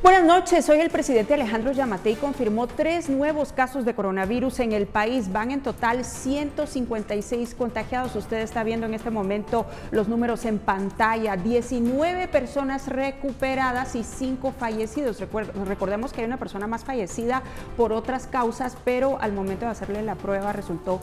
Buenas noches, hoy el presidente Alejandro Yamatei confirmó 3 nuevos casos de coronavirus en el país. Van en total 156 contagiados. Usted está viendo en este momento los números en pantalla. 19 personas recuperadas y 5 fallecidos. Recordemos que hay una persona más fallecida por otras causas, pero al momento de hacerle la prueba resultó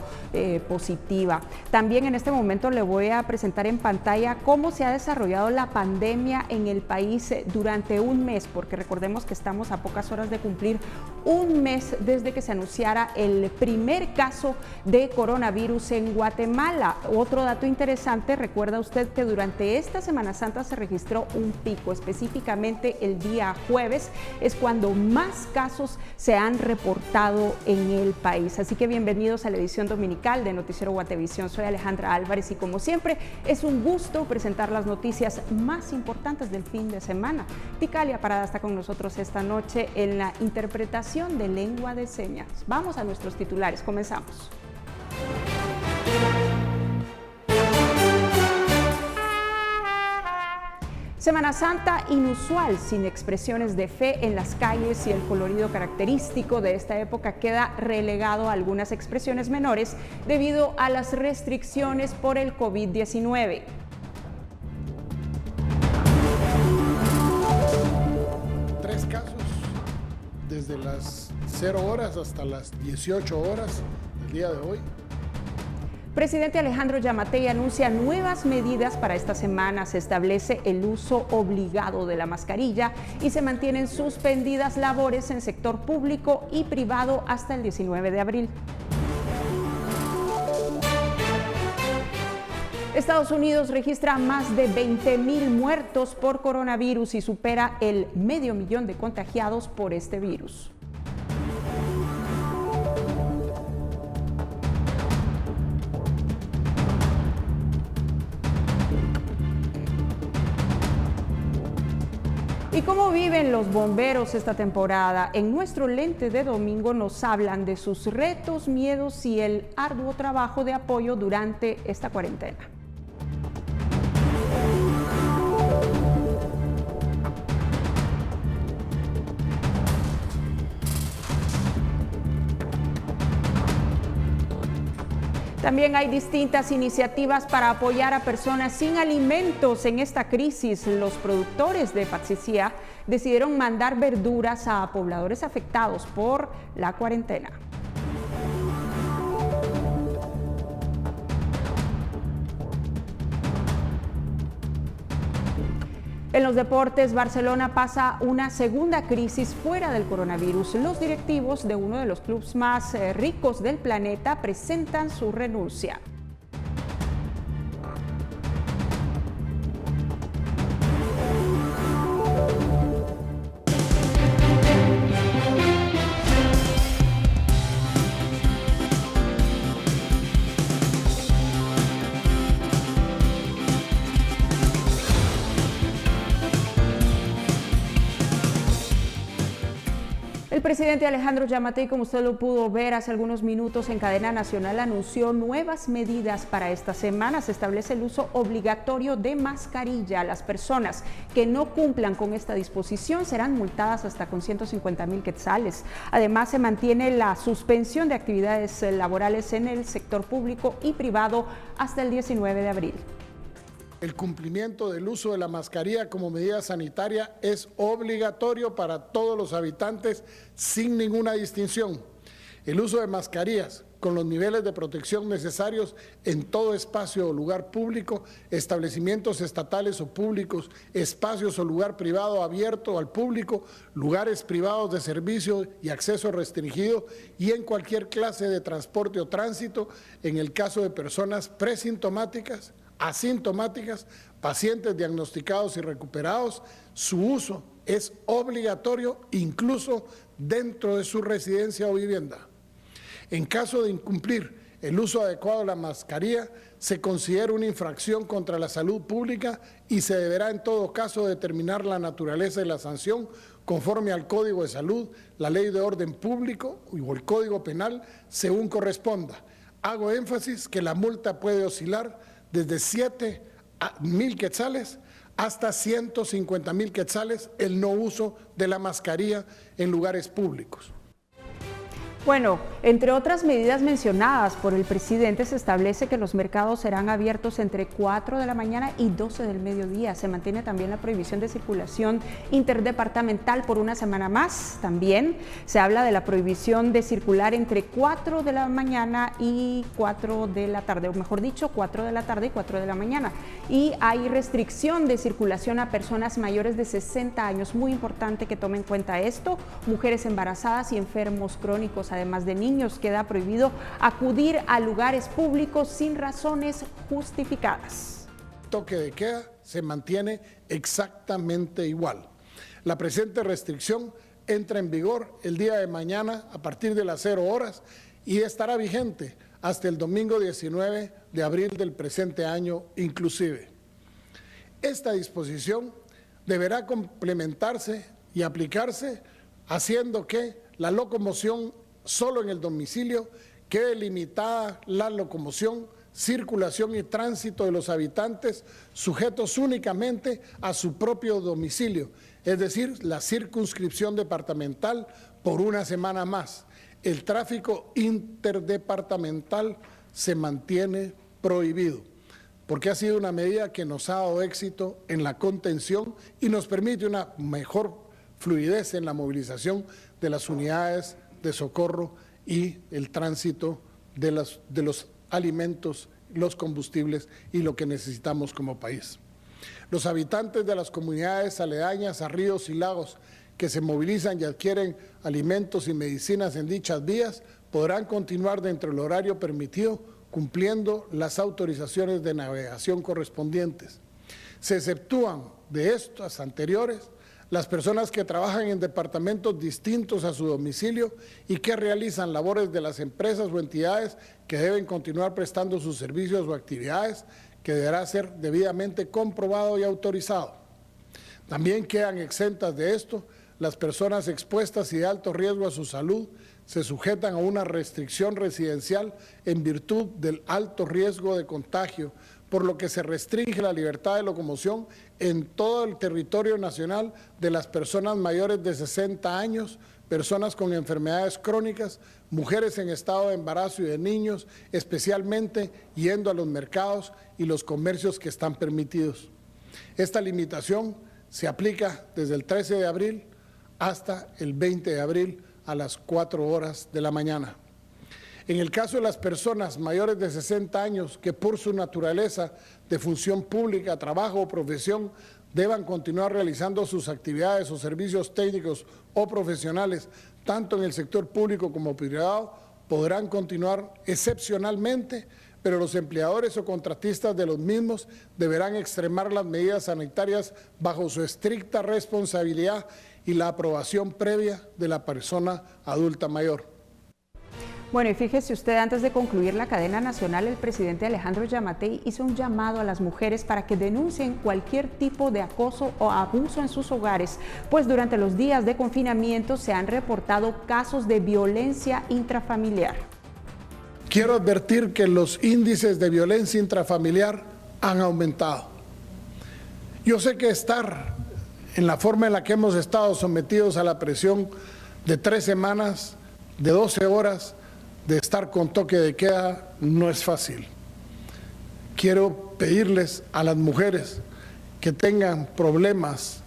positiva. También en este momento le voy a presentar en pantalla cómo se ha desarrollado la pandemia en el país durante un mes, porque recordemos que estamos a pocas horas de cumplir un mes desde que se anunciara el primer caso de coronavirus en Guatemala. Otro dato interesante, recuerda usted que durante esta Semana Santa se registró un pico, específicamente el día jueves, es cuando más casos se han reportado en el país. Así que bienvenidos a la edición dominical de Noticiero Guatevisión. Soy Alejandra Álvarez y como siempre es un gusto presentar las noticias más importantes del fin de semana. Ticalia Parada está con nosotros esta noche en la interpretación de lengua de señas. Vamos a nuestros titulares, comenzamos. Semana Santa inusual, sin expresiones de fe en las calles y el colorido característico de esta época queda relegado a algunas expresiones menores debido a las restricciones por el COVID-19. Desde las 0 horas hasta las 18 horas del día de hoy. Presidente Alejandro Yamatei anuncia nuevas medidas para esta semana. Se establece el uso obligado de la mascarilla y se mantienen suspendidas labores en sector público y privado hasta el 19 de abril. Estados Unidos registra más de 20,000 muertos por coronavirus y supera el 500,000 de contagiados por este virus. ¿Y cómo viven los bomberos esta temporada? En nuestro lente de domingo nos hablan de sus retos, miedos y el arduo trabajo de apoyo durante esta cuarentena. También hay distintas iniciativas para apoyar a personas sin alimentos en esta crisis. Los productores de Patsicía decidieron mandar verduras a pobladores afectados por la cuarentena. En los deportes, Barcelona pasa una segunda crisis fuera del coronavirus. Los directivos de uno de los clubes más ricos del planeta presentan su renuncia. El presidente Alejandro Yamatei, como usted lo pudo ver hace algunos minutos en cadena nacional, anunció nuevas medidas para esta semana. Se establece el uso obligatorio de mascarilla. Las personas que no cumplan con esta disposición serán multadas hasta con 150,000 quetzales. Además, se mantiene la suspensión de actividades laborales en el sector público y privado hasta el 19 de abril. El cumplimiento del uso de la mascarilla como medida sanitaria es obligatorio para todos los habitantes sin ninguna distinción. El uso de mascarillas con los niveles de protección necesarios en todo espacio o lugar público, establecimientos estatales o públicos, espacios o lugar privado abierto al público, lugares privados de servicio y acceso restringido y en cualquier clase de transporte o tránsito, en el caso de personas presintomáticas, asintomáticas, pacientes diagnosticados y recuperados, su uso es obligatorio incluso dentro de su residencia o vivienda. En caso de incumplir el uso adecuado de la mascarilla, se considera una infracción contra la salud pública y se deberá en todo caso determinar la naturaleza de la sanción conforme al Código de Salud, la Ley de Orden Público o el Código Penal, según corresponda. Hago énfasis que la multa puede oscilar desde 7,000 quetzales hasta 150,000 quetzales el no uso de la mascarilla en lugares públicos. Bueno, entre otras medidas mencionadas por el presidente, se establece que los mercados serán abiertos entre 4 de la mañana y 12 del mediodía. Se mantiene también la prohibición de circulación interdepartamental por una semana más. También se habla de la prohibición de circular entre 4 de la mañana y 4 de la tarde, o mejor dicho, 4 de la tarde y 4 de la mañana. Y hay restricción de circulación a personas mayores de 60 años. Muy importante que tomen en cuenta esto. Mujeres embarazadas y enfermos crónicos, además de niños, queda prohibido acudir a lugares públicos sin razones justificadas. El toque de queda se mantiene exactamente igual. La presente restricción entra en vigor el día de mañana a partir de las 0 horas y estará vigente hasta el domingo 19 de abril del presente año inclusive. Esta disposición deberá complementarse y aplicarse haciendo que la locomoción solo en el domicilio quede limitada la locomoción, circulación y tránsito de los habitantes sujetos únicamente a su propio domicilio, es decir, la circunscripción departamental por una semana más. El tráfico interdepartamental se mantiene prohibido, porque ha sido una medida que nos ha dado éxito en la contención y nos permite una mejor fluidez en la movilización de las unidades de socorro y el tránsito de los alimentos, los combustibles y lo que necesitamos como país. Los habitantes de las comunidades aledañas a ríos y lagos que se movilizan y adquieren alimentos y medicinas en dichas vías podrán continuar dentro del horario permitido cumpliendo las autorizaciones de navegación correspondientes. Se exceptúan de estas anteriores las personas que trabajan en departamentos distintos a su domicilio y que realizan labores de las empresas o entidades que deben continuar prestando sus servicios o actividades, que deberá ser debidamente comprobado y autorizado. También quedan exentas de esto las personas expuestas y de alto riesgo a su salud, se sujetan a una restricción residencial en virtud del alto riesgo de contagio, por lo que se restringe la libertad de locomoción en todo el territorio nacional de las personas mayores de 60 años, personas con enfermedades crónicas, mujeres en estado de embarazo y de niños, especialmente yendo a los mercados y los comercios que están permitidos. Esta limitación se aplica desde el 13 de abril hasta el 20 de abril a las 4 horas de la mañana. En el caso de las personas mayores de 60 años que por su naturaleza de función pública, trabajo o profesión deban continuar realizando sus actividades o servicios técnicos o profesionales, tanto en el sector público como privado, podrán continuar excepcionalmente, pero los empleadores o contratistas de los mismos deberán extremar las medidas sanitarias bajo su estricta responsabilidad y la aprobación previa de la persona adulta mayor. Bueno, y fíjese usted, antes de concluir la cadena nacional, el presidente Alejandro Yamatei hizo un llamado a las mujeres para que denuncien cualquier tipo de acoso o abuso en sus hogares, pues durante los días de confinamiento se han reportado casos de violencia intrafamiliar. Quiero advertir que los índices de violencia intrafamiliar han aumentado. Yo sé que estar en la forma en la que hemos estado sometidos a la presión de 3 semanas, de 12 horas, de estar con toque de queda no es fácil. Quiero pedirles a las mujeres que tengan problemas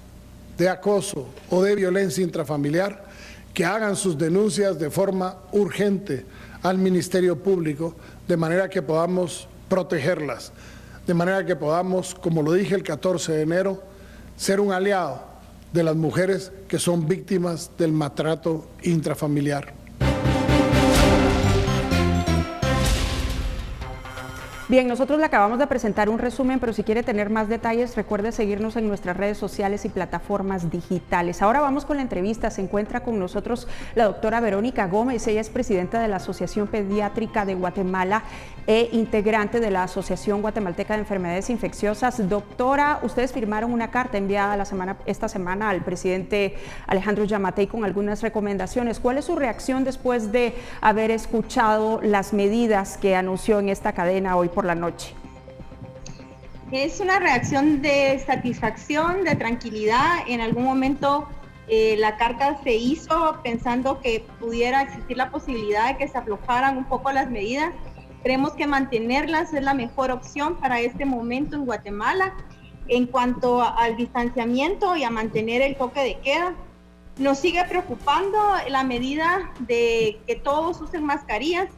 de acoso o de violencia intrafamiliar que hagan sus denuncias de forma urgente al Ministerio Público, de manera que podamos protegerlas, de manera que podamos, como lo dije el 14 de enero, ser un aliado de las mujeres que son víctimas del maltrato intrafamiliar. Bien, nosotros le acabamos de presentar un resumen, pero si quiere tener más detalles, recuerde seguirnos en nuestras redes sociales y plataformas digitales. Ahora vamos con la entrevista. Se encuentra con nosotros la doctora Verónica Gómez. Ella es presidenta de la Asociación Pediátrica de Guatemala e integrante de la Asociación Guatemalteca de Enfermedades Infecciosas. Doctora, ustedes firmaron una carta enviada esta semana al presidente Alejandro Yamatei con algunas recomendaciones. ¿Cuál es su reacción después de haber escuchado las medidas que anunció en esta cadena hoy por la noche? Es una reacción de satisfacción, de tranquilidad. En algún momento la carta se hizo pensando que pudiera existir la posibilidad de que se aflojaran un poco las medidas. Creemos que mantenerlas es la mejor opción para este momento en Guatemala. En cuanto al distanciamiento y a mantener el toque de queda, nos sigue preocupando la medida de que todos usen mascarillas.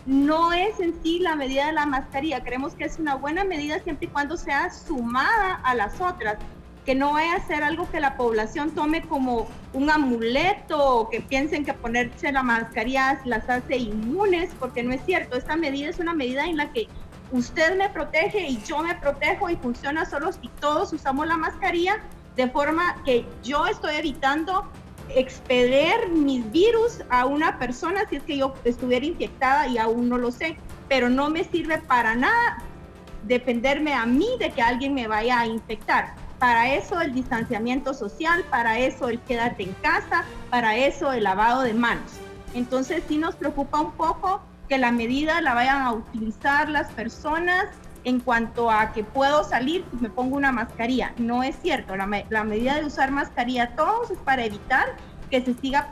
No es en sí la medida de la mascarilla, creemos que es una buena medida siempre y cuando sea sumada a las otras, que no vaya a ser algo que la población tome como un amuleto o que piensen que ponerse la mascarilla las hace inmunes, porque no es cierto. Esta medida es una medida en la que usted me protege y yo me protejo y funciona solo si todos usamos la mascarilla, de forma que yo estoy evitando expeder mis virus a una persona si es que yo estuviera infectada y aún no lo sé, pero no me sirve para nada dependerme a mí de que alguien me vaya a infectar. Para eso el distanciamiento social, para eso el quédate en casa, para eso el lavado de manos. Entonces sí nos preocupa un poco que la medida la vayan a utilizar las personas en cuanto a que puedo salir y me pongo una mascarilla. No es cierto, la medida de usar mascarilla todos es para evitar que se siga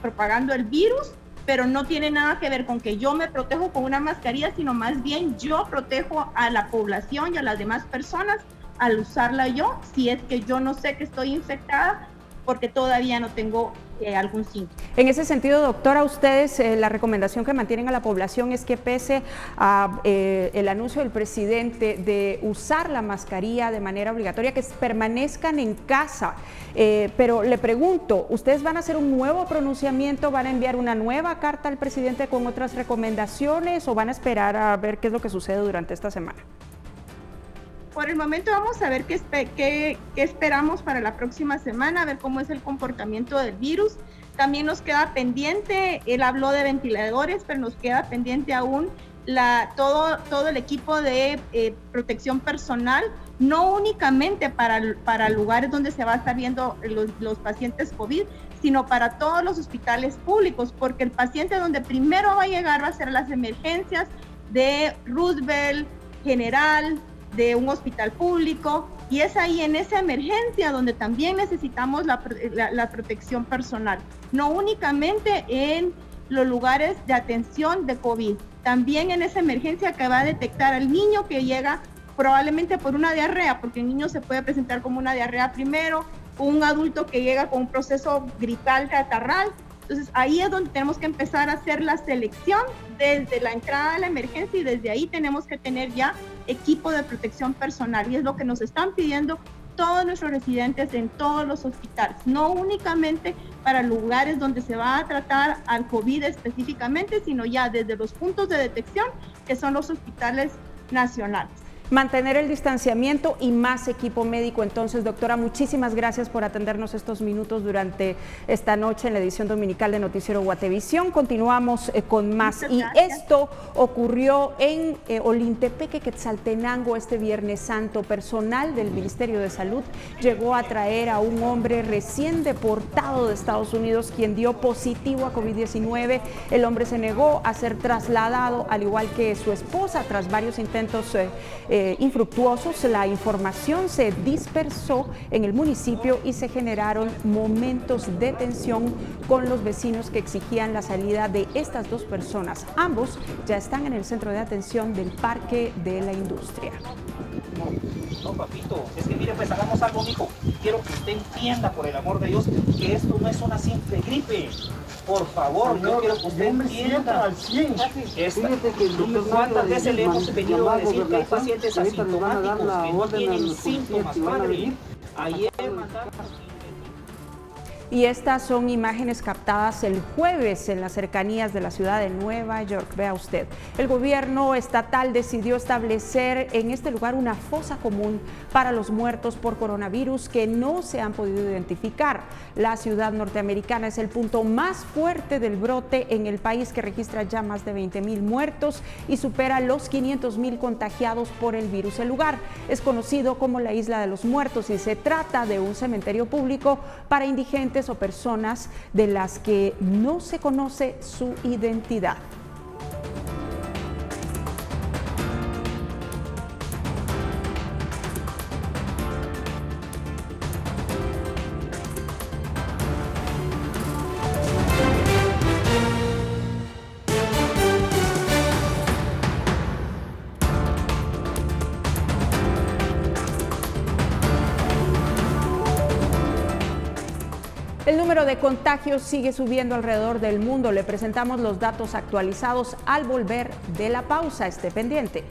propagando el virus, pero no tiene nada que ver con que yo me protejo con una mascarilla, sino más bien yo protejo a la población y a las demás personas al usarla yo, si es que yo no sé que estoy infectada, porque todavía no tengo algún síntoma. En ese sentido, doctora, ustedes la recomendación que mantienen a la población es que pese a el anuncio del presidente de usar la mascarilla de manera obligatoria, que permanezcan en casa. Pero le pregunto, ¿ustedes van a hacer un nuevo pronunciamiento, van a enviar una nueva carta al presidente con otras recomendaciones o van a esperar a ver qué es lo que sucede durante esta semana? Por el momento vamos a ver qué esperamos para la próxima semana, a ver cómo es el comportamiento del virus. También nos queda pendiente, él habló de ventiladores, pero nos queda pendiente aún todo el equipo de protección personal, no únicamente para lugares donde se va a estar viendo los pacientes COVID, sino para todos los hospitales públicos, porque el paciente donde primero va a llegar va a ser las emergencias de Roosevelt, General, de un hospital público, y es ahí en esa emergencia donde también necesitamos la protección personal, no únicamente en los lugares de atención de COVID, también en esa emergencia que va a detectar al niño que llega probablemente por una diarrea, porque el niño se puede presentar como una diarrea primero, un adulto que llega con un proceso gripal catarral. Entonces ahí es donde tenemos que empezar a hacer la selección desde la entrada de la emergencia, y desde ahí tenemos que tener ya equipo de protección personal, y es lo que nos están pidiendo todos nuestros residentes en todos los hospitales, no únicamente para lugares donde se va a tratar al COVID específicamente, sino ya desde los puntos de detección, que son los hospitales nacionales. Mantener el distanciamiento y más equipo médico. Entonces, doctora, muchísimas gracias por atendernos estos minutos durante esta noche en la edición dominical de Noticiero Guatevisión. Continuamos con más. Y esto ocurrió en Olintepeque, Quetzaltenango, este Viernes Santo. Personal del Ministerio de Salud llegó a traer a un hombre recién deportado de Estados Unidos, quien dio positivo a COVID-19. El hombre se negó a ser trasladado, al igual que su esposa, tras varios intentos infructuosos. La información se dispersó en el municipio y se generaron momentos de tensión con los vecinos que exigían la salida de estas dos personas. Ambos ya están en el centro de atención del Parque de la Industria. No, papito, es que mire, pues hagamos algo, mijo. Quiero que usted entienda, por el amor de Dios, que esto no es una simple gripe. Por favor, señor, yo quiero que usted entienda. Al 100. ¿Cuántas veces le hemos venido a decir que hay pacientes asintomáticos que no tienen síntomas, padre? Ayer mandaron... Y estas son imágenes captadas el jueves en las cercanías de la ciudad de Nueva York. Vea usted, el gobierno estatal decidió establecer en este lugar una fosa común para los muertos por coronavirus que no se han podido identificar. La ciudad norteamericana es el punto más fuerte del brote en el país, que registra ya más de 20,000 muertos y supera los 500,000 contagiados por el virus. El lugar es conocido como la Isla de los Muertos y se trata de un cementerio público para indigentes o personas de las que no se conoce su identidad. El número de contagios sigue subiendo alrededor del mundo. Le presentamos los datos actualizados al volver de la pausa. Esté pendiente.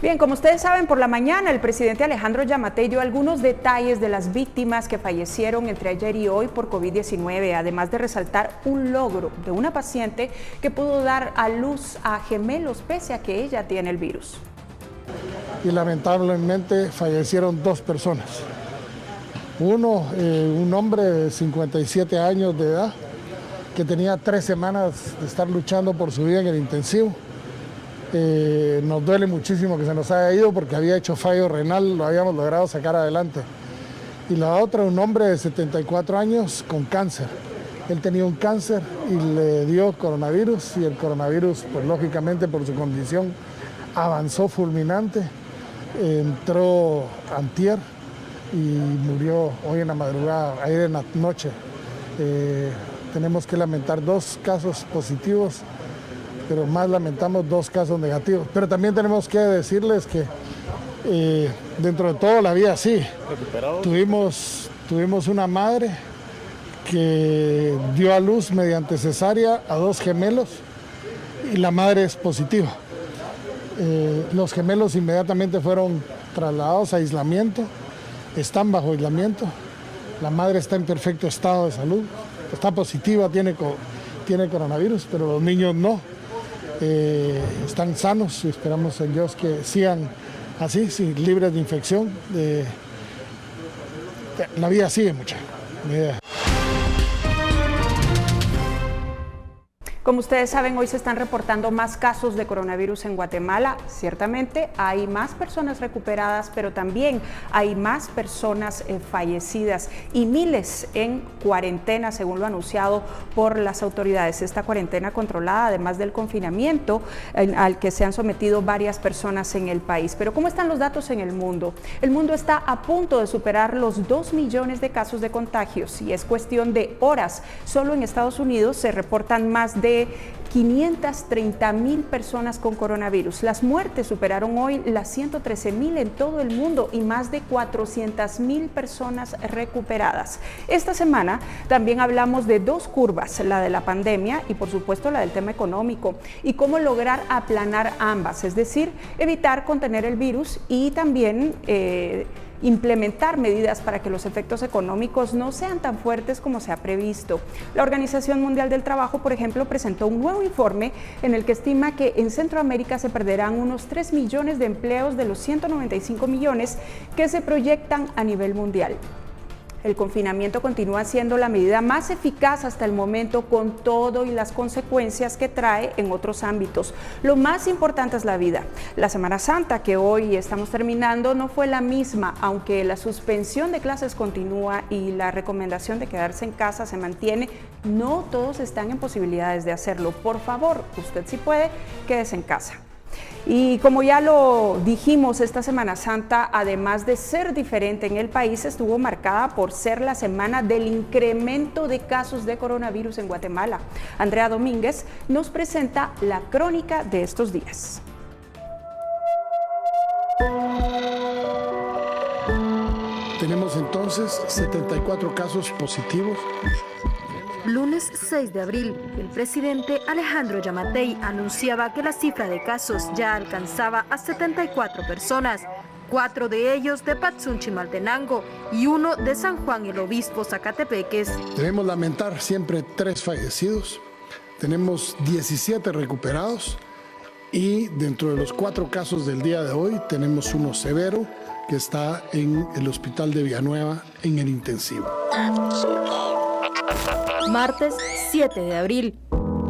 Bien, como ustedes saben, por la mañana el presidente Alejandro Yamatei dio algunos detalles de las víctimas que fallecieron entre ayer y hoy por COVID-19, además de resaltar un logro de una paciente que pudo dar a luz a gemelos pese a que ella tiene el virus. Y lamentablemente fallecieron 2 personas. Uno, un hombre de 57 años de edad que tenía 3 semanas de estar luchando por su vida en el intensivo. Nos duele muchísimo que se nos haya ido porque había hecho fallo renal, lo habíamos logrado sacar adelante. Y la otra, un hombre de 74 años con cáncer. Él tenía un cáncer y le dio coronavirus y el coronavirus, pues lógicamente por su condición, avanzó fulminante, entró antier y murió hoy en la madrugada, ayer en la noche. Tenemos que lamentar 2 casos positivos, pero más lamentamos 2 casos negativos. Pero también tenemos que decirles que dentro de todo la vida sí. Tuvimos una madre que dio a luz mediante cesárea a 2 gemelos y la madre es positiva. Los gemelos inmediatamente fueron trasladados a aislamiento, están bajo aislamiento. La madre está en perfecto estado de salud, está positiva, tiene coronavirus, pero los niños no. Están sanos y esperamos en Dios que sigan así, libres de infección. La vida sigue, muchachos. Como ustedes saben, hoy se están reportando más casos de coronavirus en Guatemala. Ciertamente hay más personas recuperadas, pero también hay más personas fallecidas y miles en cuarentena, según lo anunciado por las autoridades. Esta cuarentena controlada, además del confinamiento al que se han sometido varias personas en el país. Pero ¿cómo están los datos en el mundo? El mundo está a punto de superar los 2 millones de casos de contagios y es cuestión de horas. Solo en Estados Unidos se reportan más de 530,000 personas con coronavirus. Las muertes superaron hoy las 113,000 en todo el mundo y más de 400,000 personas recuperadas. Esta semana también hablamos de 2 curvas, la de la pandemia y por supuesto la del tema económico y cómo lograr aplanar ambas, es decir, evitar contener el virus y también implementar medidas para que los efectos económicos no sean tan fuertes como se ha previsto. La Organización Mundial del Trabajo, por ejemplo, presentó un nuevo informe en el que estima que en Centroamérica se perderán unos 3 millones de empleos de los 195 millones que se proyectan a nivel mundial. El confinamiento continúa siendo la medida más eficaz hasta el momento, con todo y las consecuencias que trae en otros ámbitos. Lo más importante es la vida. La Semana Santa, que hoy estamos terminando, no fue la misma, aunque la suspensión de clases continúa y la recomendación de quedarse en casa se mantiene. No todos están en posibilidades de hacerlo. Por favor, usted si puede, quédese en casa. Y como ya lo dijimos, esta Semana Santa, además de ser diferente en el país, estuvo marcada por ser la semana del incremento de casos de coronavirus en Guatemala. Andrea Domínguez nos presenta la crónica de estos días. Tenemos entonces 74 casos positivos. Lunes 6 de abril, el presidente Alejandro Yamatei anunciaba que la cifra de casos ya alcanzaba a 74 personas, 4 de ellos de Patsunchimaltenango y 1 de San Juan el Obispo Zacatepeques. Debemos lamentar siempre 3 fallecidos, tenemos 17 recuperados y dentro de los 4 casos del día de hoy tenemos uno severo que está en el hospital de Villanueva en el intensivo. Martes 7 de abril.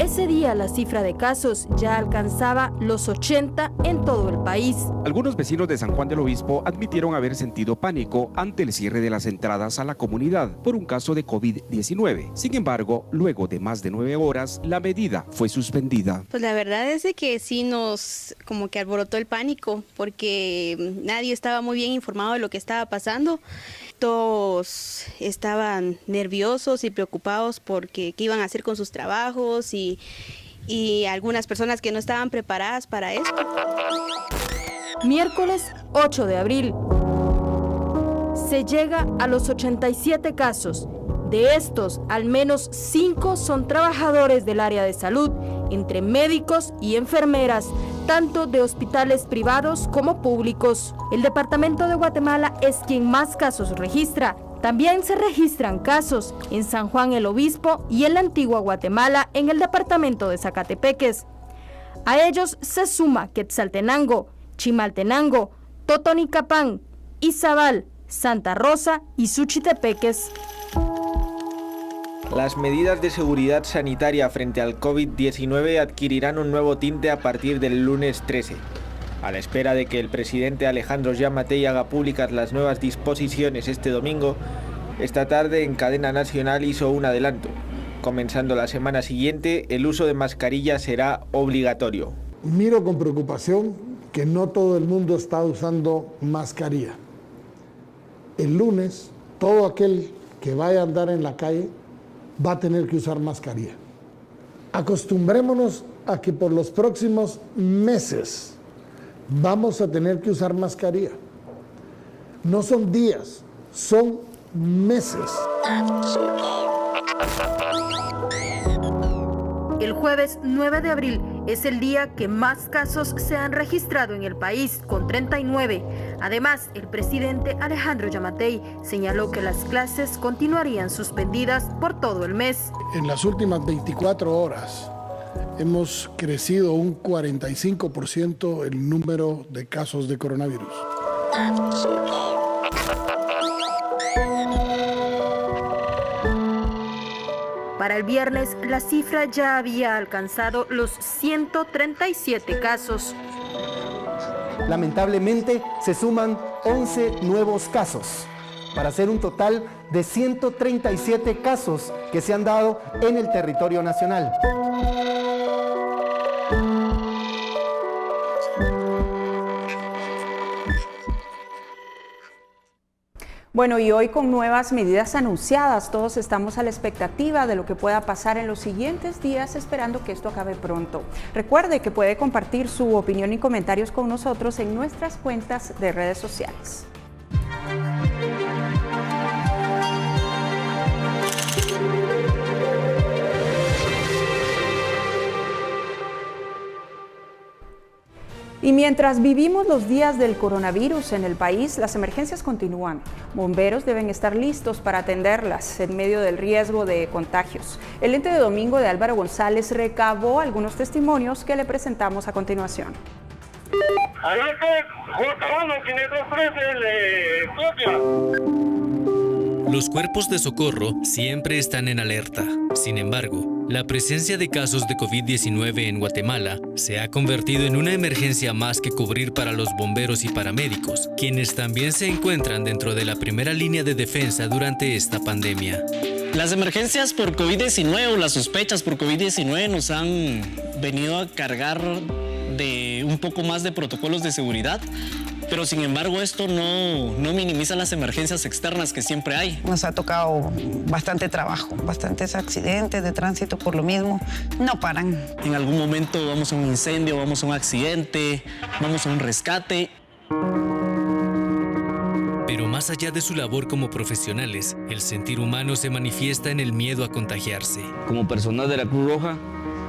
Ese día la cifra de casos ya alcanzaba los 80 en todo el país. Algunos vecinos de San Juan del Obispo admitieron haber sentido pánico ante el cierre de las entradas a la comunidad por un caso de COVID-19. Sin embargo, luego de más de 9 horas, la medida fue suspendida. Pues la verdad es de que sí nos como que alborotó el pánico porque nadie estaba muy bien informado de lo que estaba pasando. todos estaban nerviosos y preocupados porque qué iban a hacer con sus trabajos y algunas personas que no estaban preparadas para esto. Miércoles 8 de abril. Se llega a los 87 casos. De estos, al menos 5 son trabajadores del área de salud, entre médicos y enfermeras, tanto de hospitales privados como públicos. El departamento de Guatemala es quien más casos registra. También se registran casos en San Juan el Obispo y en la antigua Guatemala, en el departamento de Zacatepeques. A ellos se suma Quetzaltenango, Chimaltenango, Totonicapán, Izabal, Santa Rosa y Suchitepeques. Las medidas de seguridad sanitaria frente al COVID-19 adquirirán un nuevo tinte a partir del lunes 13. A la espera de que el presidente Alejandro Giammattei haga públicas las nuevas disposiciones este domingo, esta tarde en cadena nacional hizo un adelanto. Comenzando la semana siguiente, el uso de mascarilla será obligatorio. Miro con preocupación que no todo el mundo está usando mascarilla. El lunes, todo aquel que vaya a andar en la calle va a tener que usar mascarilla. Acostumbrémonos a que por los próximos meses vamos a tener que usar mascarilla. No son días, son meses. El jueves 9 de abril es el día que más casos se han registrado en el país, con 39. Además, el presidente Alejandro Giammattei señaló que las clases continuarían suspendidas por todo el mes. En las últimas 24 horas hemos crecido un 45% el número de casos de coronavirus. Para el viernes, la cifra ya había alcanzado los 137 casos. Lamentablemente, se suman 11 nuevos casos, para hacer un total de 137 casos que se han dado en el territorio nacional. Bueno, y hoy con nuevas medidas anunciadas, todos estamos a la expectativa de lo que pueda pasar en los siguientes días, esperando que esto acabe pronto. Recuerde que puede compartir su opinión y comentarios con nosotros en nuestras cuentas de redes sociales. Y mientras vivimos los días del coronavirus en el país, las emergencias continúan. Bomberos deben estar listos para atenderlas en medio del riesgo de contagios. El ente de domingo de Álvaro González recabó algunos testimonios que le presentamos a continuación. Los cuerpos de socorro siempre están en alerta. Sin embargo, la presencia de casos de COVID-19 en Guatemala se ha convertido en una emergencia más que cubrir para los bomberos y paramédicos, quienes también se encuentran dentro de la primera línea de defensa durante esta pandemia. Las emergencias por COVID-19 o las sospechas por COVID-19 nos han venido a cargar de un poco más de protocolos de seguridad, pero sin embargo esto no minimiza las emergencias externas que siempre hay. Nos ha tocado bastante trabajo, bastantes accidentes de tránsito por lo mismo, no paran. En algún momento vamos a un incendio, vamos a un accidente, vamos a un rescate. Pero más allá de su labor como profesionales, el sentir humano se manifiesta en el miedo a contagiarse. Como personal de la Cruz Roja,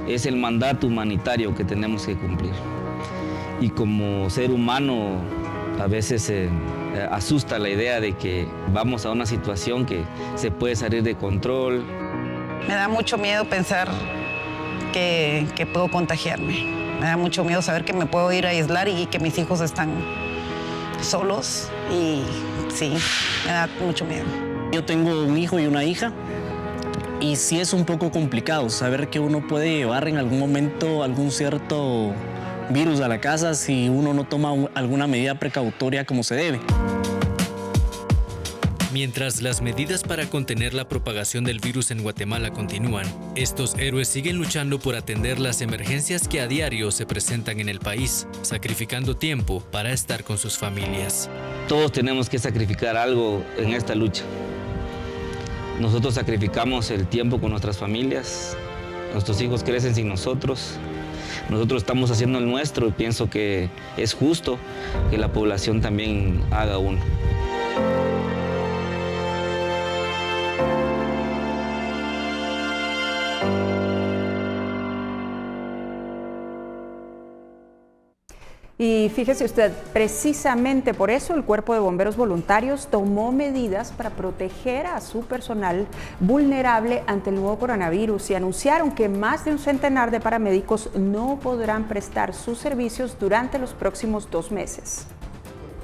es el mandato humanitario que tenemos que cumplir. Y como ser humano, a veces asusta la idea de que vamos a una situación que se puede salir de control. Me da mucho miedo pensar que puedo contagiarme. Me da mucho miedo saber que me puedo ir a aislar y que mis hijos están solos. Y sí, me da mucho miedo. Yo tengo un hijo y una hija. Y sí es un poco complicado saber que uno puede llevar en algún momento algún cierto virus a la casa si uno no toma alguna medida precautoria como se debe. Mientras las medidas para contener la propagación del virus en Guatemala continúan, estos héroes siguen luchando por atender las emergencias que a diario se presentan en el país, sacrificando tiempo para estar con sus familias. todos tenemos que sacrificar algo en esta lucha. Nosotros sacrificamos el tiempo con nuestras familias, nuestros hijos crecen sin nosotros. Nosotros estamos haciendo el nuestro y pienso que es justo que la población también haga uno. Y fíjese usted, precisamente por eso el Cuerpo de Bomberos Voluntarios tomó medidas para proteger a su personal vulnerable ante el nuevo coronavirus y anunciaron que más de un centenar de paramédicos no podrán prestar sus servicios durante los próximos 2 meses.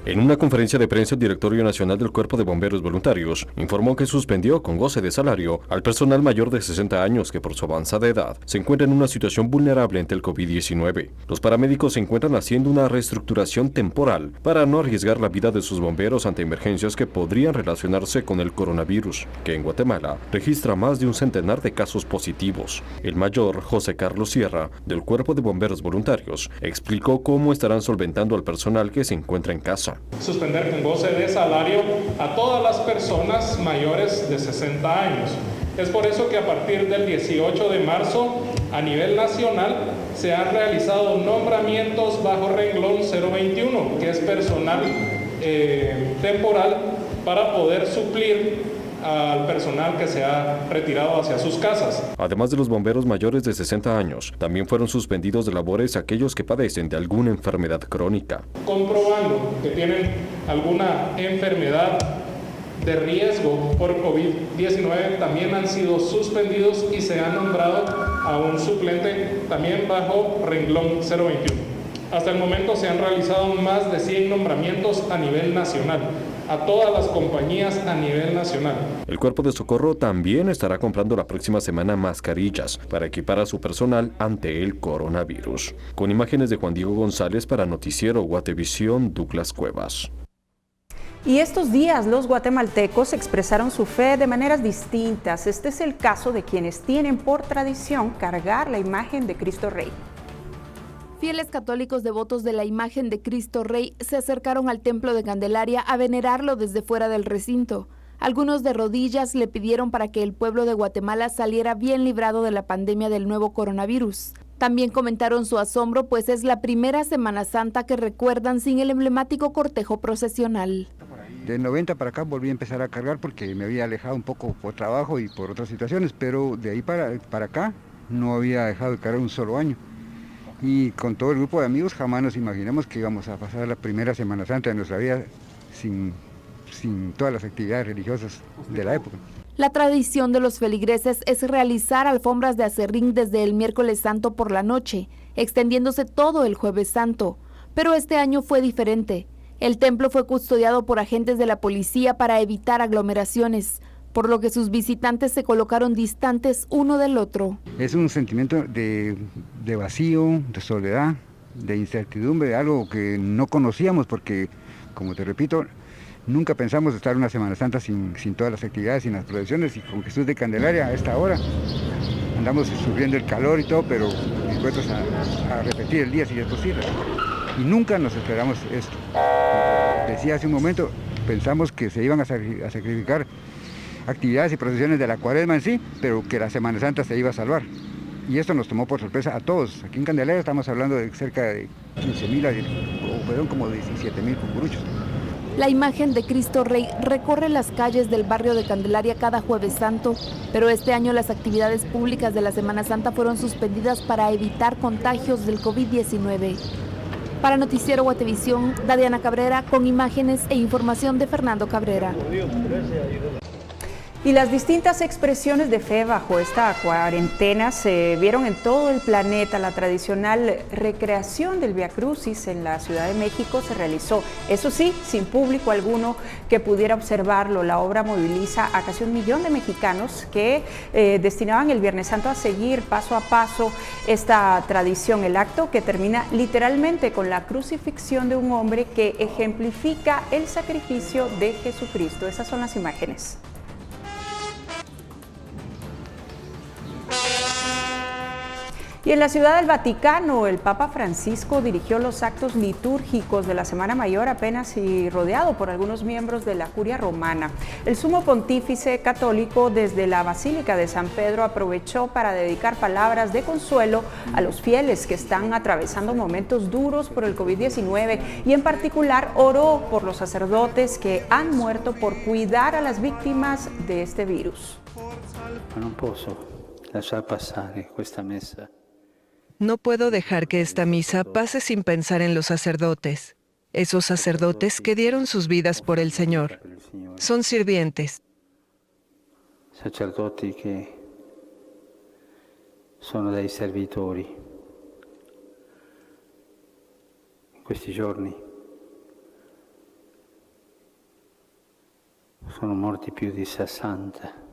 En una conferencia de prensa, el Directorio Nacional del Cuerpo de Bomberos Voluntarios informó que suspendió con goce de salario al personal mayor de 60 años que por su avanzada edad se encuentra en una situación vulnerable ante el COVID-19. Los paramédicos se encuentran haciendo una reestructuración temporal para no arriesgar la vida de sus bomberos ante emergencias que podrían relacionarse con el coronavirus, que en Guatemala registra más de un centenar de casos positivos. El mayor José Carlos Sierra, del Cuerpo de Bomberos Voluntarios, explicó cómo estarán solventando al personal que se encuentra en casa. Suspender con goce de salario a todas las personas mayores de 60 años. Es por eso que a partir del 18 de marzo, a nivel nacional, se han realizado nombramientos bajo renglón 021, que es personal temporal para poder suplir al personal que se ha retirado hacia sus casas. Además de los bomberos mayores de 60 años, también fueron suspendidos de labores aquellos que padecen de alguna enfermedad crónica. Comprobando que tienen alguna enfermedad de riesgo por COVID-19, también han sido suspendidos y se ha nombrado a un suplente también bajo renglón 021. Hasta el momento se han realizado más de 100 nombramientos a nivel nacional, a todas las compañías a nivel nacional. El Cuerpo de Socorro también estará comprando la próxima semana mascarillas para equipar a su personal ante el coronavirus. Con imágenes de Juan Diego González para Noticiero Guatevisión, Douglas Cuevas. Y estos días los guatemaltecos expresaron su fe de maneras distintas. Este es el caso de quienes tienen por tradición cargar la imagen de Cristo Rey. Fieles católicos devotos de la imagen de Cristo Rey se acercaron al templo de Candelaria a venerarlo desde fuera del recinto. Algunos de rodillas le pidieron para que el pueblo de Guatemala saliera bien librado de la pandemia del nuevo coronavirus. También comentaron su asombro, pues es la primera Semana Santa que recuerdan sin el emblemático cortejo procesional. Del 90 para acá volví a empezar a cargar porque me había alejado un poco por trabajo y por otras situaciones, pero de ahí para acá no había dejado de cargar un solo año. Y con todo el grupo de amigos jamás nos imaginamos que íbamos a pasar la primera Semana Santa de nuestra vida sin todas las actividades religiosas de la época. La tradición de los feligreses es realizar alfombras de aserrín desde el miércoles santo por la noche, extendiéndose todo el jueves santo. Pero este año fue diferente. El templo fue custodiado por agentes de la policía para evitar aglomeraciones, por lo que sus visitantes se colocaron distantes uno del otro. Es un sentimiento de vacío, de soledad, de incertidumbre, de algo que no conocíamos porque, como te repito, nunca pensamos estar una Semana Santa sin todas las actividades, sin las procesiones, y con Jesús de Candelaria a esta hora. Andamos sufriendo el calor y todo, pero dispuestos a repetir el día si es posible. Y nunca nos esperamos esto. Como decía hace un momento, pensamos que se iban a sacrificar actividades y procesiones de la Cuaresma en sí, pero que la Semana Santa se iba a salvar. Y esto nos tomó por sorpresa a todos. Aquí en Candelaria estamos hablando de cerca de 15.000, como 17.000 cucuruchos. La imagen de Cristo Rey recorre las calles del barrio de Candelaria cada Jueves Santo, pero este año las actividades públicas de la Semana Santa fueron suspendidas para evitar contagios del COVID-19. Para Noticiero Guatevisión, Dadiana Cabrera, con imágenes e información de Fernando Cabrera. Y las distintas expresiones de fe bajo esta cuarentena se vieron en todo el planeta. La tradicional recreación del Vía Crucis en la Ciudad de México se realizó, eso sí, sin público alguno que pudiera observarlo. La obra moviliza a casi 1 millón de mexicanos que destinaban el Viernes Santo a seguir paso a paso esta tradición. El acto que termina literalmente con la crucifixión de un hombre que ejemplifica el sacrificio de Jesucristo. Esas son las imágenes. Y en la Ciudad del Vaticano, el Papa Francisco dirigió los actos litúrgicos de la Semana Mayor apenas y rodeado por algunos miembros de la Curia Romana. El sumo pontífice católico desde la Basílica de San Pedro aprovechó para dedicar palabras de consuelo a los fieles que están atravesando momentos duros por el COVID-19 y en particular oró por los sacerdotes que han muerto por cuidar a las víctimas de este virus. No puedo dejar pasar esta mesa. No puedo dejar que esta misa pase sin pensar en los sacerdotes, esos sacerdotes que dieron sus vidas por el Señor. Son sirvientes. Sacerdotes que son dei servitori. In questi giorni sono morti più di 60.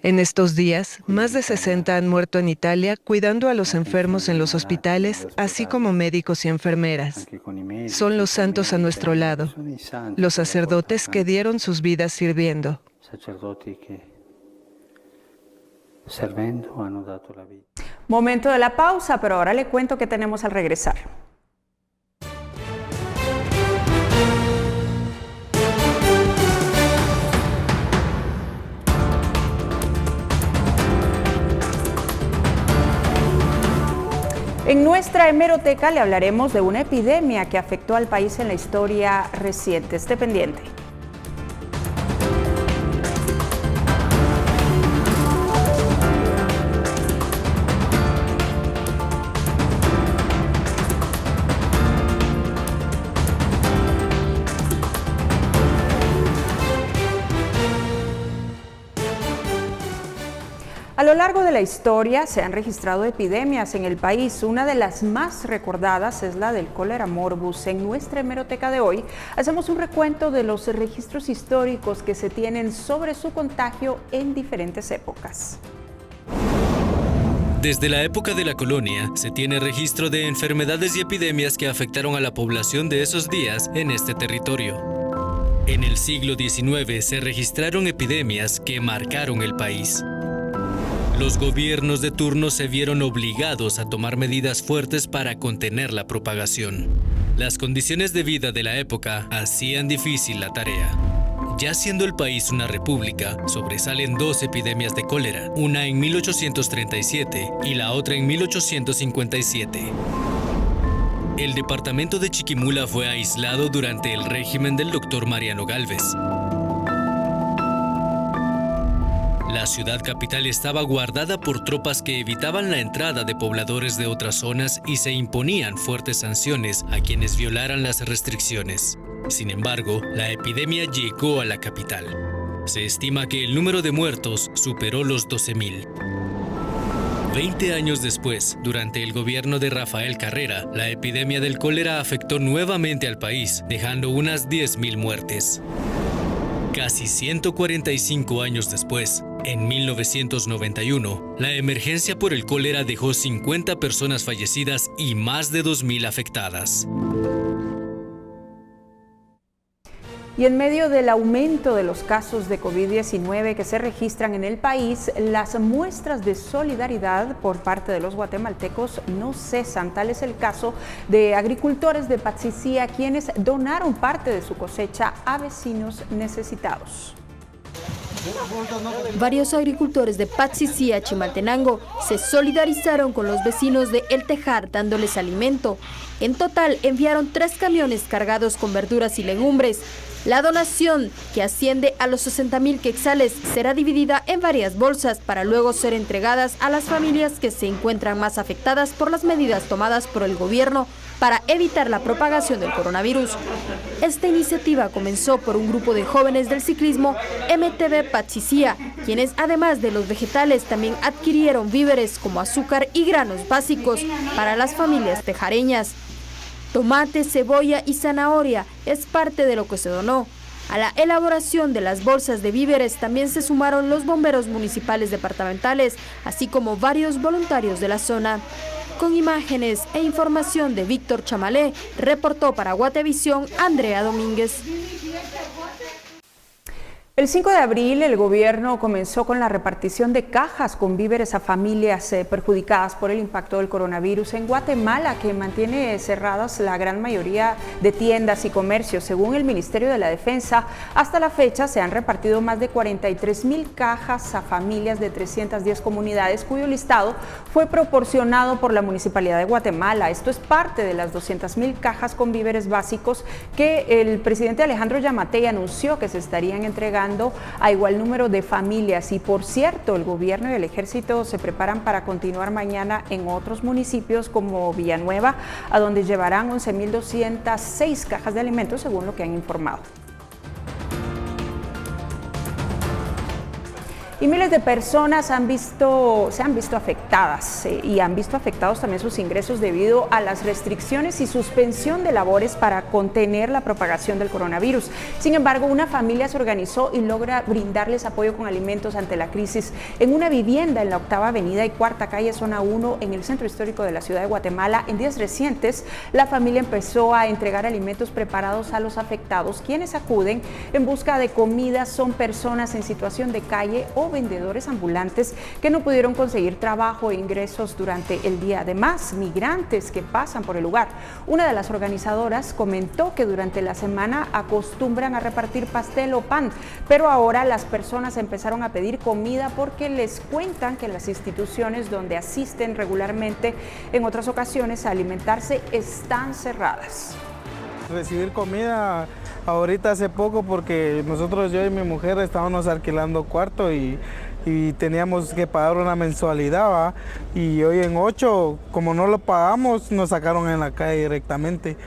En estos días, más de 60 han muerto en Italia cuidando a los enfermos en los hospitales, así como médicos y enfermeras. Son los santos a nuestro lado, los sacerdotes que dieron sus vidas sirviendo. Momento de la pausa, pero ahora le cuento qué tenemos al regresar. En nuestra hemeroteca le hablaremos de una epidemia que afectó al país en la historia reciente. Esté pendiente. A lo largo de la historia se han registrado epidemias en el país. Una de las más recordadas es la del cólera morbus. En nuestra hemeroteca de hoy hacemos un recuento de los registros históricos que se tienen sobre su contagio en diferentes épocas. Desde la época de la colonia, se tiene registro de enfermedades y epidemias que afectaron a la población de esos días en este territorio. En el siglo XIX se registraron epidemias que marcaron el país. Los gobiernos de turno se vieron obligados a tomar medidas fuertes para contener la propagación. Las condiciones de vida de la época hacían difícil la tarea. Ya siendo el país una república, sobresalen dos epidemias de cólera, una en 1837 y la otra en 1857. El departamento de Chiquimula fue aislado durante el régimen del doctor Mariano Gálvez. La ciudad capital estaba guardada por tropas que evitaban la entrada de pobladores de otras zonas y se imponían fuertes sanciones a quienes violaran las restricciones. Sin embargo, la epidemia llegó a la capital. Se estima que el número de muertos superó los 12,000. 20 años después, durante el gobierno de Rafael Carrera, la epidemia del cólera afectó nuevamente al país, dejando unas 10,000 muertes. Casi 145 años después, en 1991, la emergencia por el cólera dejó 50 personas fallecidas y más de 2,000 afectadas. Y en medio del aumento de los casos de COVID-19 que se registran en el país, las muestras de solidaridad por parte de los guatemaltecos no cesan. Tal es el caso de agricultores de Patsicía, quienes donaron parte de su cosecha a vecinos necesitados. Varios agricultores de Patsicía, Chimaltenango, se solidarizaron con los vecinos de El Tejar dándoles alimento. En total enviaron 3 camiones cargados con verduras y legumbres. La donación, que asciende a los 60,000 quetzales, será dividida en varias bolsas para luego ser entregadas a las familias que se encuentran más afectadas por las medidas tomadas por el gobierno para evitar la propagación del coronavirus. Esta iniciativa comenzó por un grupo de jóvenes del ciclismo MTB Patsicía, quienes además de los vegetales también adquirieron víveres como azúcar y granos básicos para las familias tejareñas. Tomate, cebolla y zanahoria es parte de lo que se donó. A la elaboración de las bolsas de víveres también se sumaron los bomberos municipales departamentales, así como varios voluntarios de la zona. Con imágenes e información de Víctor Chamalé, reportó para Guatevisión Andrea Domínguez. El 5 de abril el gobierno comenzó con la repartición de cajas con víveres a familias perjudicadas por el impacto del coronavirus en Guatemala, que mantiene cerradas la gran mayoría de tiendas y comercios. Según el Ministerio de la Defensa, hasta la fecha se han repartido más de 43,000 cajas a familias de 310 comunidades, cuyo listado fue proporcionado por la Municipalidad de Guatemala. Esto es parte de las 200,000 cajas con víveres básicos que el presidente Alejandro Yamatei anunció que se estarían entregando a igual número de familias. Y por cierto, el gobierno y el ejército se preparan para continuar mañana en otros municipios como Villanueva, a donde llevarán 11,206 cajas de alimentos, según lo que han informado. Y miles de personas se han visto afectadas y han visto afectados también sus ingresos debido a las restricciones y suspensión de labores para contener la propagación del coronavirus. Sin embargo, una familia se organizó y logra brindarles apoyo con alimentos ante la crisis en una vivienda en la 8ª Avenida y 4ª Calle, Zona 1, en el centro histórico de la ciudad de Guatemala. En días recientes, la familia empezó a entregar alimentos preparados a los afectados. Quienes acuden en busca de comida son personas en situación de calle o vendedores ambulantes que no pudieron conseguir trabajo e ingresos durante el día. Además, migrantes que pasan por el lugar. Una de las organizadoras comentó que durante la semana acostumbran a repartir pastel o pan, pero ahora las personas empezaron a pedir comida porque les cuentan que las instituciones donde asisten regularmente en otras ocasiones a alimentarse están cerradas. Recibir comida ahorita hace poco porque nosotros, yo y mi mujer, estábamos alquilando cuarto y teníamos que pagar una mensualidad, ¿va? Y hoy en 8, como no lo pagamos, nos sacaron en la calle directamente.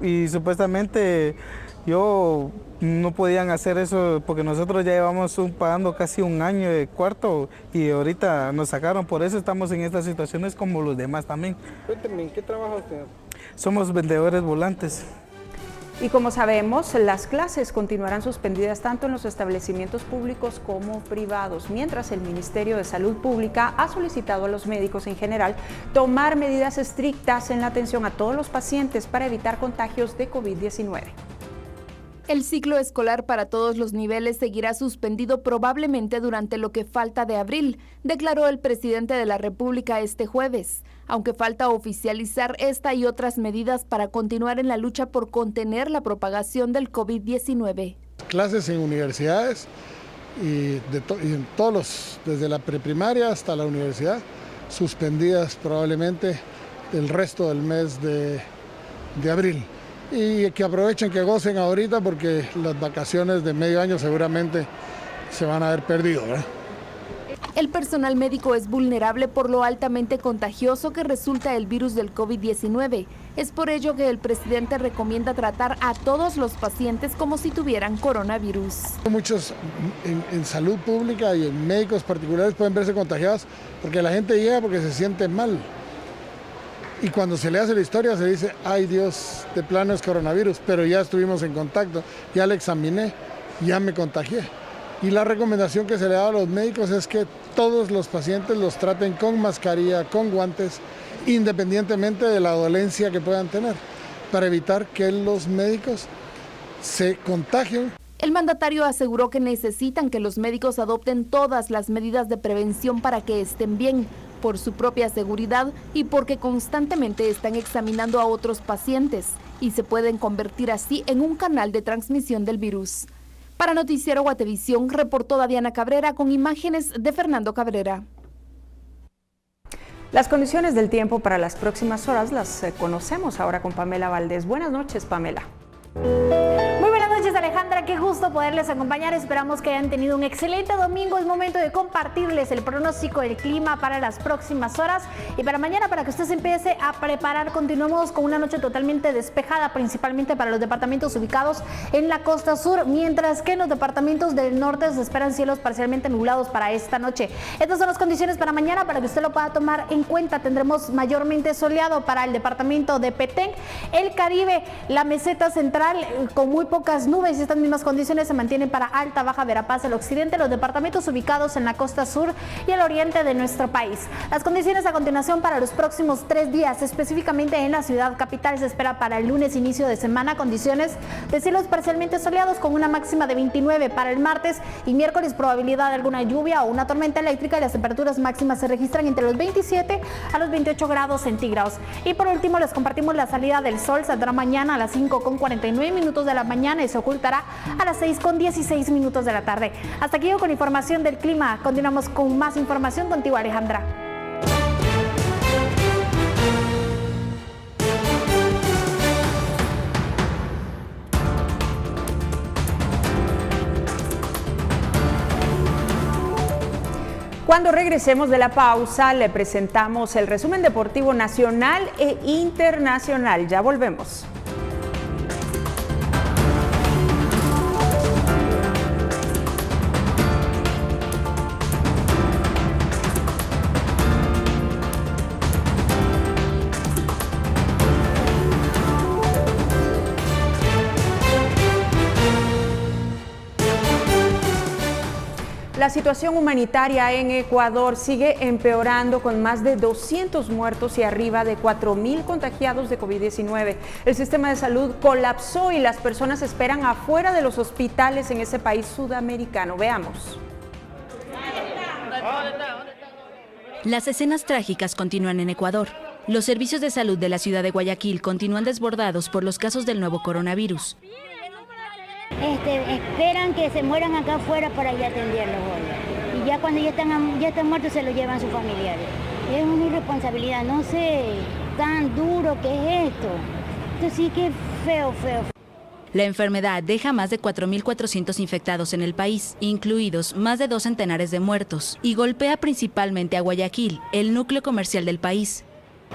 Y supuestamente yo no podían hacer eso porque nosotros ya llevamos pagando casi un año de cuarto y ahorita nos sacaron. Por eso estamos en estas situaciones como los demás también. Cuénteme, ¿en qué trabaja usted? Somos vendedores volantes. Y como sabemos, las clases continuarán suspendidas tanto en los establecimientos públicos como privados, mientras el Ministerio de Salud Pública ha solicitado a los médicos en general tomar medidas estrictas en la atención a todos los pacientes para evitar contagios de COVID-19. El ciclo escolar para todos los niveles seguirá suspendido probablemente durante lo que falta de abril, declaró el presidente de la República este jueves, aunque falta oficializar esta y otras medidas para continuar en la lucha por contener la propagación del COVID-19. Clases en universidades y en todos desde la preprimaria hasta la universidad, suspendidas probablemente el resto del mes de abril. Y que aprovechen, que gocen ahorita porque las vacaciones de medio año seguramente se van a haber perdido, ¿verdad? El personal médico es vulnerable por lo altamente contagioso que resulta el virus del COVID-19. Es por ello que el presidente recomienda tratar a todos los pacientes como si tuvieran coronavirus. Muchos en salud pública y en médicos particulares pueden verse contagiados porque la gente llega porque se siente mal. Y cuando se le hace la historia se dice, ay Dios, de plano es coronavirus, pero ya estuvimos en contacto, ya le examiné, ya me contagié. Y la recomendación que se le da a los médicos es que todos los pacientes los traten con mascarilla, con guantes, independientemente de la dolencia que puedan tener, para evitar que los médicos se contagien. El mandatario aseguró que necesitan que los médicos adopten todas las medidas de prevención para que estén bien, por su propia seguridad y porque constantemente están examinando a otros pacientes y se pueden convertir así en un canal de transmisión del virus. Para Noticiero Guatevisión, reportó Diana Cabrera con imágenes de Fernando Cabrera. Las condiciones del tiempo para las próximas horas las conocemos ahora con Pamela Valdés. Buenas noches, Pamela. Muy buenas noches, Alejandra, qué gusto poderles acompañar. Esperamos que hayan tenido un excelente domingo. Es momento de compartirles el pronóstico del clima para las próximas horas y para mañana, para que usted se empiece a preparar. Continuamos con una noche totalmente despejada, principalmente para los departamentos ubicados en la costa sur, mientras que en los departamentos del norte se esperan cielos parcialmente nublados para esta noche. Estas son las condiciones para mañana, para que usted lo pueda tomar en cuenta. Tendremos mayormente soleado para el departamento de Petén, el Caribe, la meseta central, con muy pocas nubes. Estas mismas mismas condiciones se mantienen para Alta, Baja Verapaz, el occidente, los departamentos ubicados en la costa sur y el oriente de nuestro país. Las condiciones a continuación para los próximos 3 días, específicamente en la ciudad capital, se espera para el lunes, inicio de semana, condiciones de cielos parcialmente soleados con una máxima de 29. Para el martes y miércoles, probabilidad de alguna lluvia o una tormenta eléctrica, y las temperaturas máximas se registran entre los 27 a los 28 grados centígrados. Y por último, les compartimos la salida del sol. Saldrá mañana a las 5:49 de la mañana y se ocultará a las 6:16 de la tarde. Hasta aquí yo con información del clima. Continuamos con más información contigo, Alejandra. Cuando regresemos de la pausa, le presentamos el resumen deportivo nacional e internacional. Ya volvemos. La situación humanitaria en Ecuador sigue empeorando con más de 200 muertos y arriba de 4.000 contagiados de COVID-19. El sistema de salud colapsó y las personas esperan afuera de los hospitales en ese país sudamericano. Veamos. Las escenas trágicas continúan en Ecuador. Los servicios de salud de la ciudad de Guayaquil continúan desbordados por los casos del nuevo coronavirus. Esperan que se mueran acá afuera para ir a atenderlos hoy. Y ya cuando ya están muertos se los llevan sus familiares. Es una irresponsabilidad, no sé, tan duro que es esto. Esto sí que es feo. La enfermedad deja más de 4.400 infectados en el país, incluidos más de 2 centenares de muertos, y golpea principalmente a Guayaquil, el núcleo comercial del país.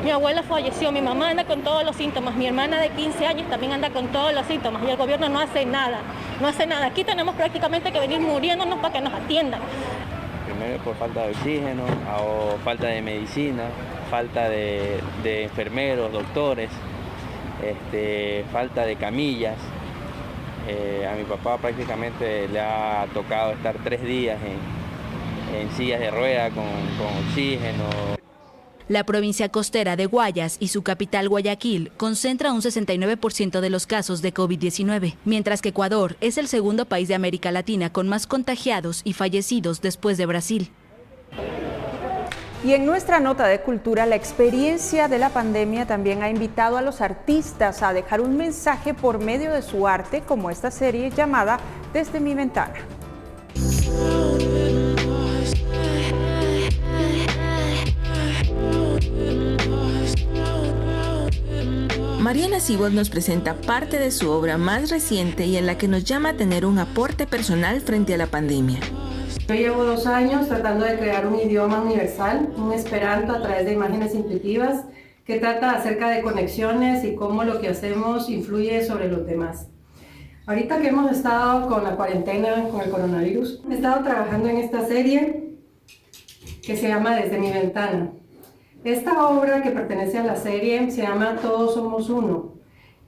Mi abuela falleció, mi mamá anda con todos los síntomas, mi hermana de 15 años también anda con todos los síntomas y el gobierno no hace nada. Aquí tenemos prácticamente que venir muriéndonos para que nos atiendan. Primero por falta de oxígeno, o falta de medicina, falta de enfermeros, doctores, falta de camillas. A mi papá prácticamente le ha tocado estar 3 días en sillas de rueda con oxígeno. La provincia costera de Guayas y su capital Guayaquil concentra un 69% de los casos de COVID-19, mientras que Ecuador es el segundo país de América Latina con más contagiados y fallecidos después de Brasil. Y en nuestra nota de cultura, la experiencia de la pandemia también ha invitado a los artistas a dejar un mensaje por medio de su arte, como esta serie llamada Desde mi ventana. Mariana Cibos nos presenta parte de su obra más reciente y en la que nos llama a tener un aporte personal frente a la pandemia. Yo llevo 2 años tratando de crear un idioma universal, un esperanto a través de imágenes intuitivas que trata acerca de conexiones y cómo lo que hacemos influye sobre los demás. Ahorita que hemos estado con la cuarentena, con el coronavirus, he estado trabajando en esta serie que se llama Desde mi ventana. Esta obra que pertenece a la serie se llama Todos somos uno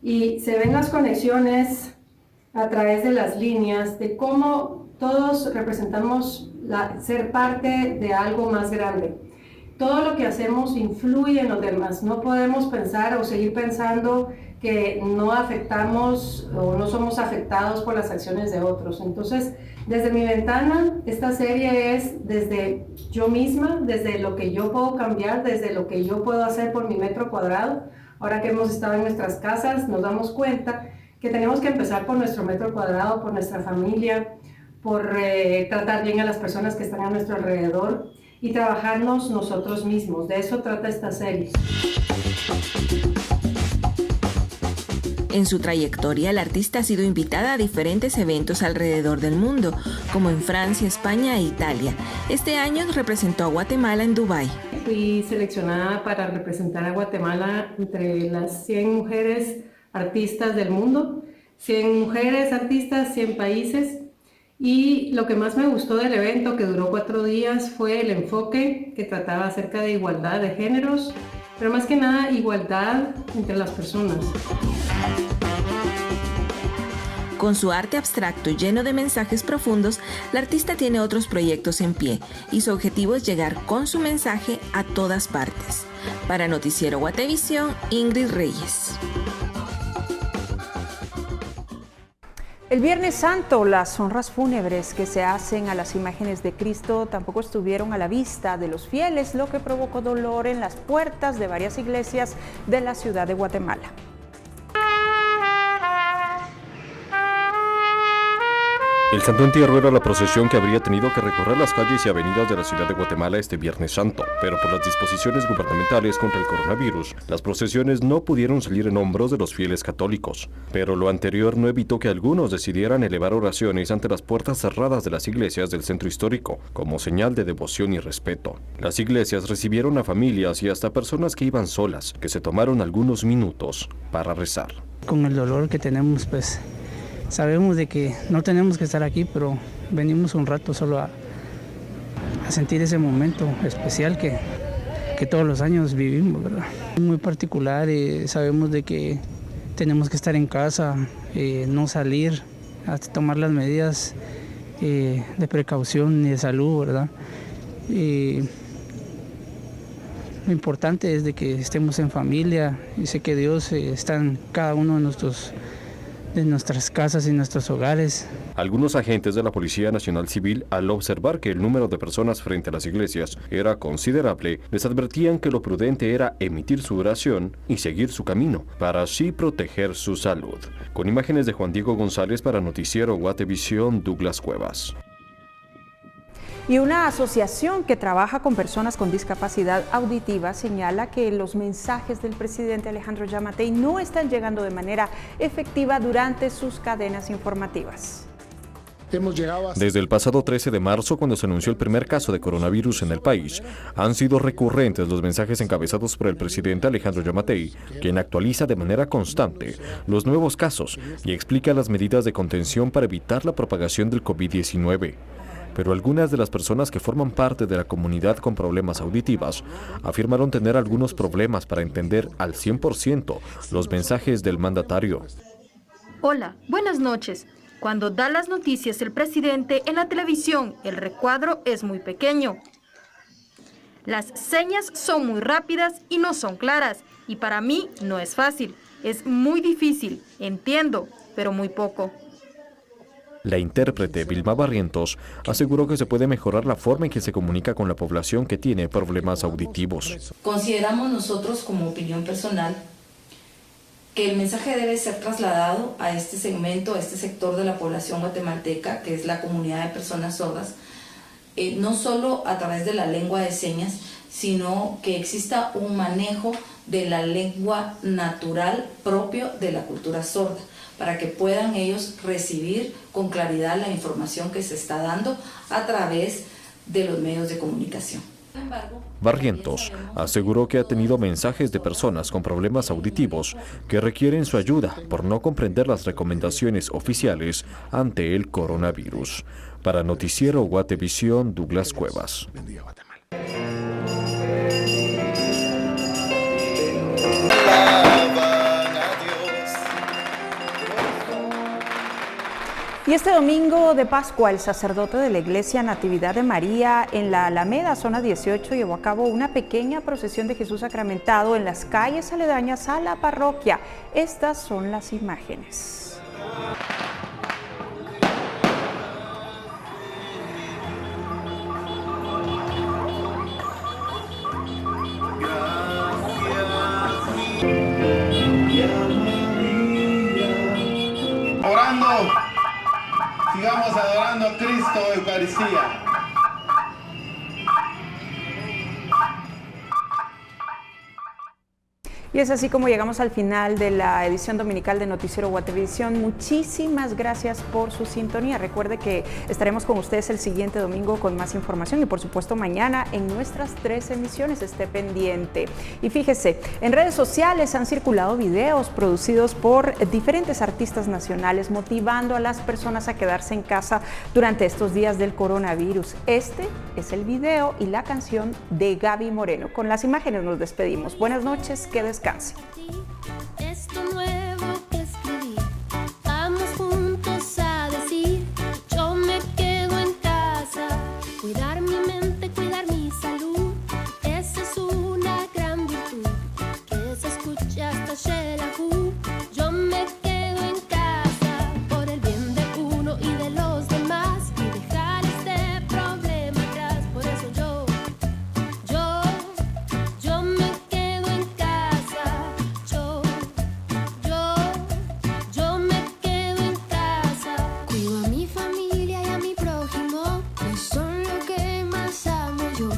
y se ven las conexiones a través de las líneas de cómo todos representamos ser parte de algo más grande. Todo lo que hacemos influye en los demás. No podemos pensar o seguir pensando que no afectamos o no somos afectados por las acciones de otros. Entonces, desde mi ventana, esta serie es desde yo misma, desde lo que yo puedo cambiar, desde lo que yo puedo hacer por mi metro cuadrado. Ahora que hemos estado en nuestras casas, nos damos cuenta que tenemos que empezar por nuestro metro cuadrado, por nuestra familia, por tratar bien a las personas que están a nuestro alrededor y trabajarnos nosotros mismos. De eso trata esta serie. En su trayectoria, la artista ha sido invitada a diferentes eventos alrededor del mundo, como en Francia, España e Italia. Este año representó a Guatemala en Dubái. Fui seleccionada para representar a Guatemala entre las 100 mujeres artistas del mundo, 100 mujeres artistas, 100 países. Y lo que más me gustó del evento, que duró 4 días, fue el enfoque que trataba acerca de igualdad de géneros, pero más que nada igualdad entre las personas. Con su arte abstracto lleno de mensajes profundos, la artista tiene otros proyectos en pie y su objetivo es llegar con su mensaje a todas partes. Para Noticiero Guatevisión, Ingrid Reyes. El Viernes Santo, las honras fúnebres que se hacen a las imágenes de Cristo tampoco estuvieron a la vista de los fieles, lo que provocó dolor en las puertas de varias iglesias de la ciudad de Guatemala. El Santo Entierro era la procesión que habría tenido que recorrer las calles y avenidas de la ciudad de Guatemala este Viernes Santo, pero por las disposiciones gubernamentales contra el coronavirus, las procesiones no pudieron salir en hombros de los fieles católicos. Pero lo anterior no evitó que algunos decidieran elevar oraciones ante las puertas cerradas de las iglesias del centro histórico, como señal de devoción y respeto. Las iglesias recibieron a familias y hasta personas que iban solas, que se tomaron algunos minutos para rezar. Con el dolor que tenemos, pues sabemos de que no tenemos que estar aquí, pero venimos un rato solo a sentir ese momento especial que todos los años vivimos, ¿verdad? Es muy particular, sabemos de que tenemos que estar en casa, no salir, hasta tomar las medidas de precaución y de salud, ¿verdad? Lo importante es de que estemos en familia y sé que Dios está en cada uno de nuestras casas y nuestros hogares. Algunos agentes de la Policía Nacional Civil, al observar que el número de personas frente a las iglesias era considerable, les advertían que lo prudente era emitir su oración y seguir su camino, para así proteger su salud. Con imágenes de Juan Diego González para Noticiero Guatevisión, Douglas Cuevas. Y una asociación que trabaja con personas con discapacidad auditiva señala que los mensajes del presidente Alejandro Yamatei no están llegando de manera efectiva durante sus cadenas informativas. Desde el pasado 13 de marzo, cuando se anunció el primer caso de coronavirus en el país, han sido recurrentes los mensajes encabezados por el presidente Alejandro Yamatei, quien actualiza de manera constante los nuevos casos y explica las medidas de contención para evitar la propagación del COVID-19. Pero algunas de las personas que forman parte de la comunidad con problemas auditivas afirmaron tener algunos problemas para entender al 100% los mensajes del mandatario. Hola, buenas noches. Cuando da las noticias el presidente en la televisión, el recuadro es muy pequeño. Las señas son muy rápidas y no son claras, y para mí no es fácil. Es muy difícil, entiendo, pero muy poco. La intérprete Vilma Barrientos aseguró que se puede mejorar la forma en que se comunica con la población que tiene problemas auditivos. Consideramos nosotros, como opinión personal, que el mensaje debe ser trasladado a este segmento, a este sector de la población guatemalteca, que es la comunidad de personas sordas, no solo a través de la lengua de señas, sino que exista un manejo de la lengua natural propio de la cultura sorda, para que puedan ellos recibir con claridad la información que se está dando a través de los medios de comunicación. Barrientos aseguró que ha tenido mensajes de personas con problemas auditivos que requieren su ayuda por no comprender las recomendaciones oficiales ante el coronavirus. Para Noticiero Guatevisión, Douglas Cuevas. Y este domingo de Pascua, el sacerdote de la Iglesia Natividad de María en la Alameda, zona 18, llevó a cabo una pequeña procesión de Jesús sacramentado en las calles aledañas a la parroquia. Estas son las imágenes. Orando. Sigamos adorando a Cristo en Eucaristía. Y es así como llegamos al final de la edición dominical de Noticiero Guatevisión. Muchísimas gracias por su sintonía. Recuerde que estaremos con ustedes el siguiente domingo con más información y por supuesto mañana en nuestras 3 emisiones. Esté pendiente. Y fíjese, en redes sociales han circulado videos producidos por diferentes artistas nacionales motivando a las personas a quedarse en casa durante estos días del coronavirus. Este es el video y la canción de Gaby Moreno. Con las imágenes nos despedimos. Buenas noches, que descanse. Esto nuevo que escribí, vamos juntos simplemente cuidar mi salud. Esa es una gran virtud que se escucha hasta Xelajú. Yo me quedo en casa por el bien de uno y de los demás y dejar este problema atrás. Por eso yo me quedo en casa. Yo me quedo en casa. Cuido a mi familia y a mi prójimo, que son lo que más amo yo.